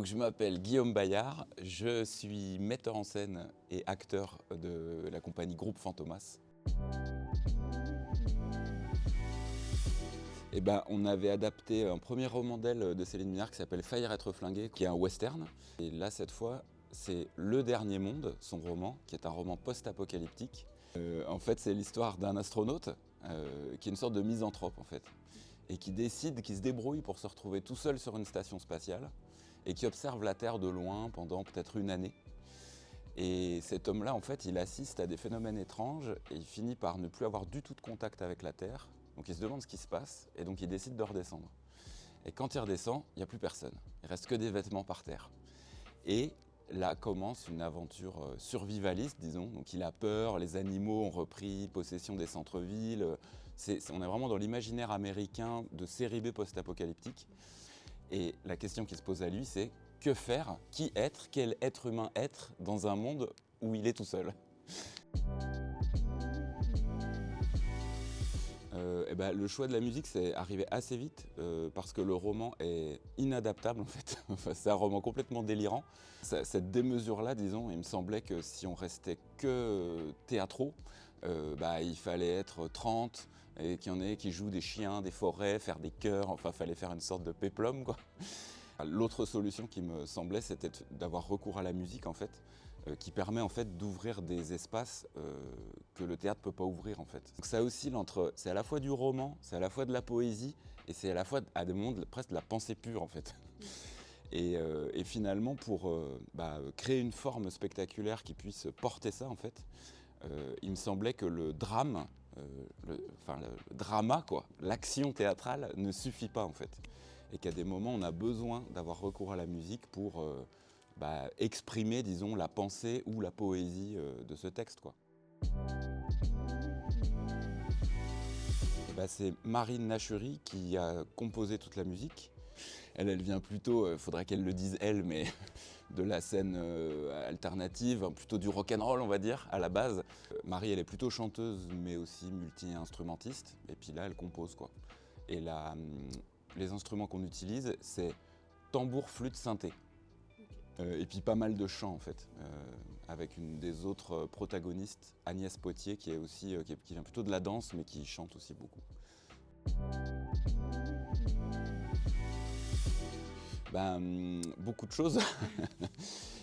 Donc je m'appelle Guillaume Bayard, je suis metteur en scène et acteur de la compagnie Groupe Fantomas. Et on avait adapté un premier roman d'elle de Céline Mignard qui s'appelle Faillir être flingué, qui est un western. Et là, cette fois, c'est Le Dernier Monde, son roman, qui est un roman post-apocalyptique. En fait, c'est l'histoire d'un astronaute qui est une sorte de misanthrope, en fait, et qui se débrouille pour se retrouver tout seul sur une station spatiale et qui observe la Terre de loin pendant peut-être une année. Et cet homme-là, en fait, il assiste à des phénomènes étranges et il finit par ne plus avoir du tout de contact avec la Terre. Donc il se demande ce qui se passe et donc il décide de redescendre. Et quand il redescend, il n'y a plus personne. Il reste que des vêtements par terre. Et là commence une aventure survivaliste, disons. Donc il a peur, les animaux ont repris possession des centres-villes. On est vraiment dans l'imaginaire américain de série B post-apocalyptique. Et la question qui se pose à lui, c'est que faire, qui être, quel être humain être dans un monde où il est tout seul. Le choix de la musique, c'est arrivé assez vite parce que le roman est inadaptable en fait. Enfin, c'est un roman complètement délirant. Cette démesure-là, disons, il me semblait que si on restait que théâtraux, il fallait être 30 et qu'il y en ait qui jouent des chiens, des forêts, faire des chœurs, enfin, il fallait faire une sorte de péplum, quoi. L'autre solution qui me semblait, c'était d'avoir recours à la musique en fait, qui permet en fait d'ouvrir des espaces que le théâtre peut pas ouvrir en fait. Donc ça oscille entre, c'est à la fois du roman, c'est à la fois de la poésie, et c'est à la fois à des moments presque de la pensée pure en fait. Et finalement pour créer une forme spectaculaire qui puisse porter ça en fait, il me semblait que le drame, le drama quoi, l'action théâtrale ne suffit pas en fait. Et qu'à des moments on a besoin d'avoir recours à la musique pour exprimer, disons, la pensée ou la poésie de ce texte, quoi. C'est Marine Nachury qui a composé toute la musique. Elle vient plutôt, faudrait qu'elle le dise elle, mais de la scène alternative, plutôt du rock'n'roll on va dire, à la base. Marie elle est plutôt chanteuse mais aussi multi-instrumentiste, et puis là elle compose quoi. Et les instruments qu'on utilise, c'est tambour, flûte, synthé. Et puis pas mal de chants en fait, avec une des autres protagonistes, Agnès Potier, qui est aussi qui vient plutôt de la danse mais qui chante aussi beaucoup. Beaucoup de choses.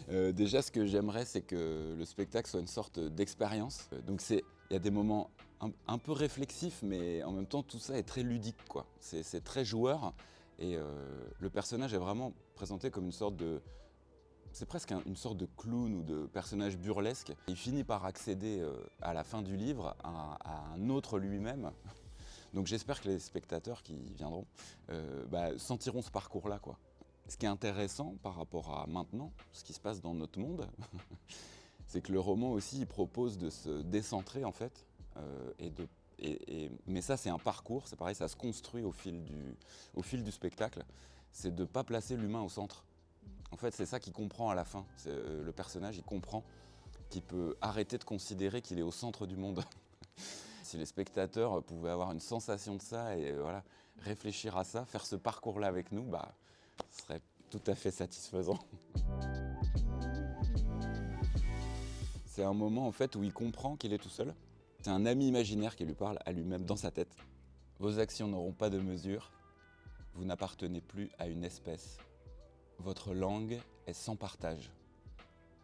Déjà ce que j'aimerais c'est que le spectacle soit une sorte d'expérience. Donc il y a des moments un peu réflexifs mais en même temps tout ça est très ludique quoi. C'est très joueur et le personnage est vraiment présenté comme une sorte de... C'est presque une sorte de clown ou de personnage burlesque. Il finit par accéder à la fin du livre à un autre lui-même. Donc j'espère que les spectateurs qui viendront sentiront ce parcours-là, quoi. Ce qui est intéressant par rapport à maintenant, ce qui se passe dans notre monde, c'est que le roman aussi il propose de se décentrer en fait. Mais ça c'est un parcours, c'est pareil, ça se construit au fil du spectacle. C'est de ne pas placer l'humain au centre. En fait, c'est ça qu'il comprend à la fin. Le personnage, il comprend qu'il peut arrêter de considérer qu'il est au centre du monde. Si les spectateurs pouvaient avoir une sensation de ça et réfléchir à ça, faire ce parcours-là avec nous, ce serait tout à fait satisfaisant. C'est un moment en fait où il comprend qu'il est tout seul. C'est un ami imaginaire qui lui parle à lui-même dans sa tête. Vos actions n'auront pas de mesure. Vous n'appartenez plus à une espèce. Votre langue est sans partage.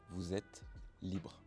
Vous êtes libre.